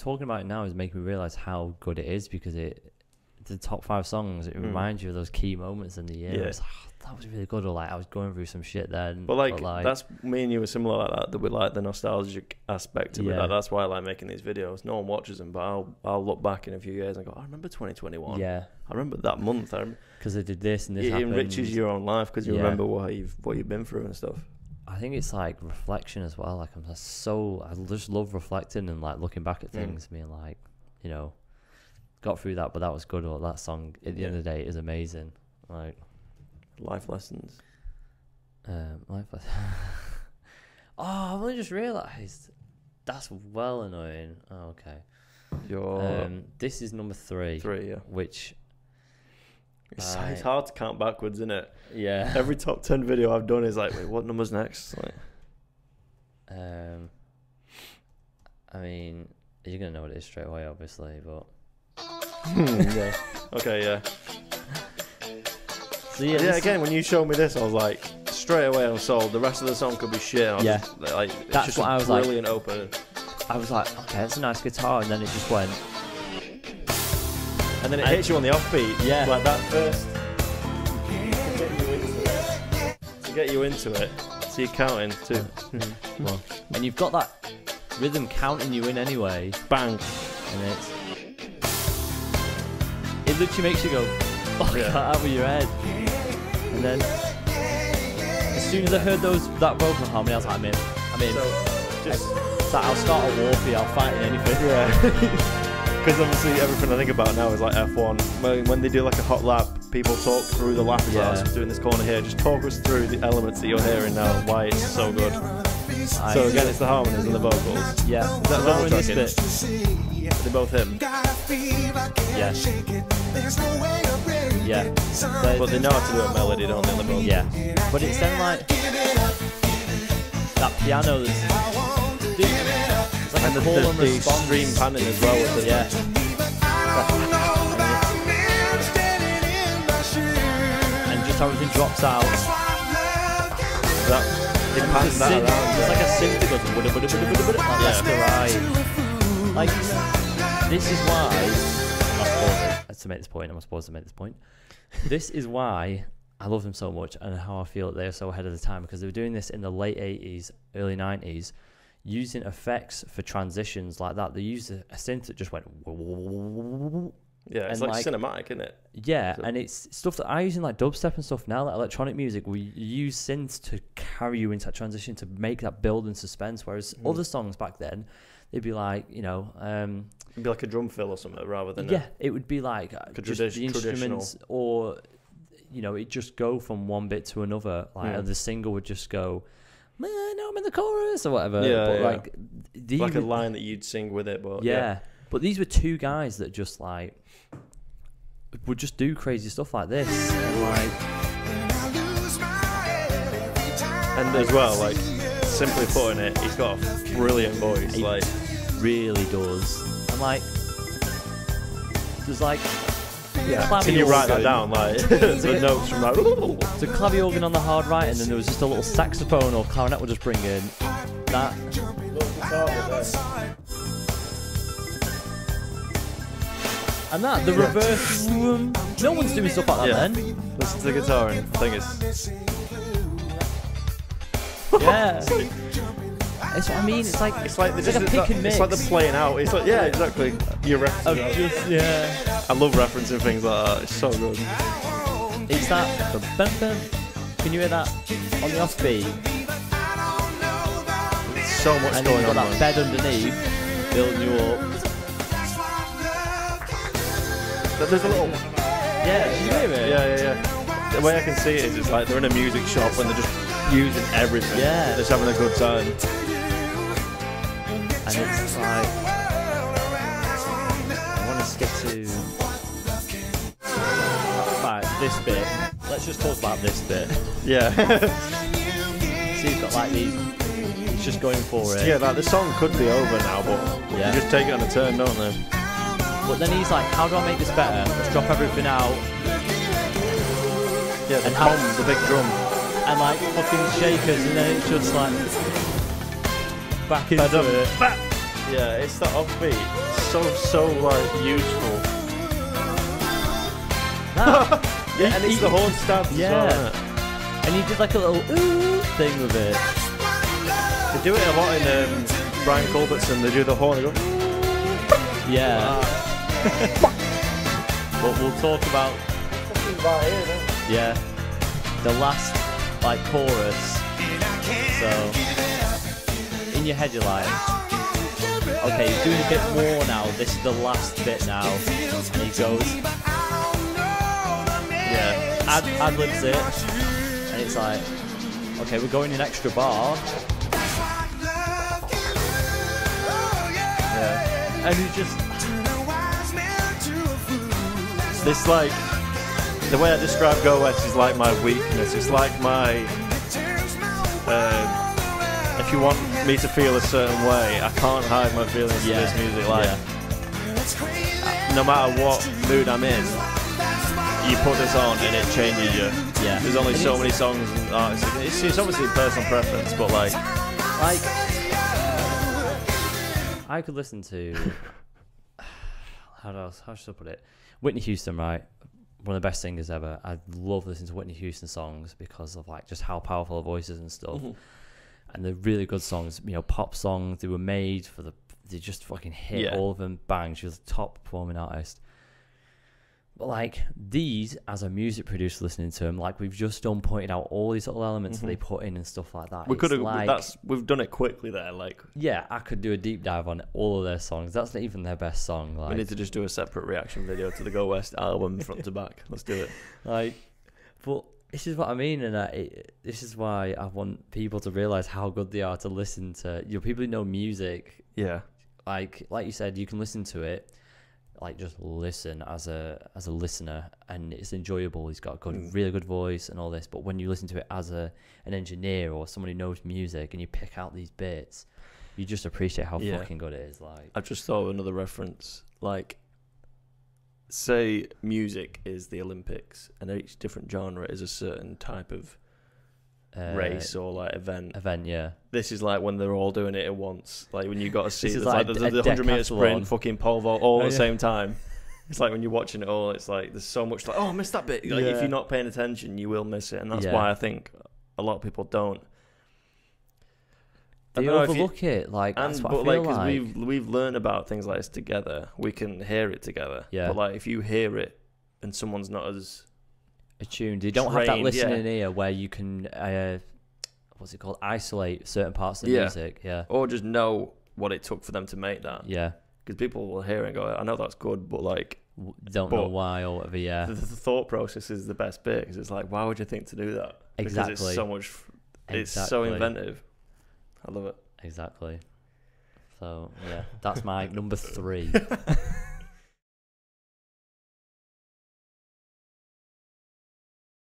talking about it now is making me realize how good it is, because the top 5 songs, it reminds you of those key moments in the year. Yeah. It's like, oh, that was really good. Or like I was going through some shit then. But like that's me and you were similar like that with like the nostalgic aspect of it. Like, that's why I like making these videos. No one watches them, but I'll look back in a few years and go, I remember 2021. Yeah. I remember that month. Because they did this and this. It happened. enriches your own life because you remember what you've been through and stuff. I think it's like reflection as well. Like I just love reflecting and like looking back at things, being like, you know, got through that, but that was good. Or that song at the end of the day is amazing. Like life lessons. Life lessons. Oh, I've only just realised that's well annoying. Oh, okay. This is number 3. 3, yeah. Which it's hard to count backwards, isn't it? Yeah. Every top 10 video I've done is like, wait, what number's next? Like, I mean, you're gonna know what it is straight away, obviously, but yeah. Okay, yeah. So yeah, again, when you showed me this, I was like, straight away I was sold. The rest of the song could be shit. That's just what I was like. Brilliant opener. I was like, okay, that's a nice guitar, and then it just went, and then it hits you on the offbeat. Yeah, like that first. To get you into it, so you're counting 2, 1, and you've got that rhythm counting you in anyway. Bang, and it literally makes you go, fuck that out of your head. And then as soon as I heard that vocal harmony, I was like, I'm in. I'll start a war for you. I'll fight in anything. Yeah. Because obviously everything I think about now is like F1. When they do like a hot lap, people talk through the lap. Like, doing this corner here. Just talk us through the elements that you're hearing now and why it's so good. So again, it's the harmonies and the vocals. Yeah. Is that vocal tracking? This bit. They're both him. Yeah. Yeah. But they know how to do a melody, don't they? Both. Yeah. But it's then like that piano that's. It's like and the stream panning as well with the and just how everything drops out. It passes that around. It's like a synth that goes left to right. Like this is why to make this point, I'm supposed to make this point. This is why I love them so much and how I feel that they're so ahead of the time, because they were doing this in the late 80s, early 90s, using effects for transitions like that. They used a synth that just went. Yeah, it's like cinematic, isn't it? Yeah, and it's stuff that I use in like dubstep and stuff now, like electronic music. We use synths to carry you into that transition, to make that build and suspense. Whereas other songs back then, they'd be like, you know, it'd be like a drum fill or something rather than it would be like just the instruments, or you know, it just go from one bit to another. Like the single would just go, man, now I'm in the chorus or whatever. Like a line that you'd sing with it, but But these were 2 guys that just like would just do crazy stuff like this, and as well, like simply putting it, he's got a brilliant voice. He really does. And like, there's like, can you write that down? Like the notes from like, the clavier organ on the hard right, and then there was just a little saxophone or clarinet would just bring in that. And that, the reverse, no one's doing stuff like that then. Listen to the guitar and I think it's... It's what I mean, it's like a pick and mix. It's like the playing out, it's like, exactly. You're referencing I love referencing things like that, it's so good. It's that, can you hear that on the offbeat? It's so much going on. And you've got that bed underneath, building you up. There's a little... Yeah, did you hear it? Yeah. The way I can see it is, it's like they're in a music shop and they're just using everything. Yeah. They're just having a good time. And it's like... I want to skip to... Right, this bit. Let's just talk about this bit. Yeah. So you've got like these... It's just going for it. Yeah, like the song could be over now, but you just take it on a turn, don't they? But then he's like, how do I make this better? Let's drop everything out. Yeah, the bomb, the big drum. And like fucking shakers, and then it's just like back into it. Yeah, it's that offbeat. So like useful. Yeah, and it's the horn stabs Yeah. as well, isn't it? And he did like a little ooh thing with it. They do it a lot in Brian Culbertson. They do the horn. They go. Yeah. But we'll talk about the last like chorus. So in your head you're like, okay, he's doing a bit more now. This is the last bit now. And he goes, ad libs it, and it's like, okay, we're going an extra bar. Yeah. And he just. This like the way I describe Go West is like my weakness. It's like my if you want me to feel a certain way, I can't hide my feelings to this music. Like no matter what mood I'm in, you put this on and it changes you. Yeah. There's only so many songs and artists. It's obviously personal preference, but like I could listen to how should I put it? Whitney Houston, right? One of the best singers ever. I love listening to Whitney Houston songs because of like just how powerful her voice is and stuff. Mm-hmm. And they're really good songs, you know, pop songs. They were made for they just fucking hit all of them. Bang, she was a top performing artist. But like these, as a music producer listening to them, like we've just done, pointed out all these little elements that they put in and stuff like that. We could have. Like, We've done it quickly there. Like yeah, I could do a deep dive on all of their songs. That's not even their best song. Like we need to just do a separate reaction video to the Go West album front to back. Let's do it. like, but this is what I mean, and this is why I want people to realize how good they are to listen to. You know, people who know music. Yeah. Like you said, you can listen to it. Like just listen as a listener, and it's enjoyable. He's got a good, really good voice and all this. But when you listen to it as an engineer or someone who knows music, and you pick out these bits, you just appreciate how fucking good it is. Like I've just thought of another reference. Like, say music is the Olympics, and each different genre is a certain type of race or like event. Yeah. This is like when they're all doing it at once. Like when you got to see This is there's like the a 100-meter sprint, decathlon. fucking pole vault, all at the same time. It's like when you're watching it all, it's like there's so much like, oh, I missed that bit. Like if you're not paying attention, you will miss it, and that's why I think a lot of people don't. They overlook it. Like that's what I feel like. Because we've learned about things like this together. We can hear it together. Yeah. But like if you hear it and someone's not as attuned, you don't have that trained, listening ear where you can what's it called? Isolate certain parts of the music. Yeah. Or just know what it took for them to make that. Yeah. Because people will hear it and go, I know that's good, but like don't know why or whatever. Yeah. The thought process is the best bit because it's like, why would you think to do that? Exactly. Because it's so much. It's so inventive. I love it. Exactly. So yeah, that's my number 3.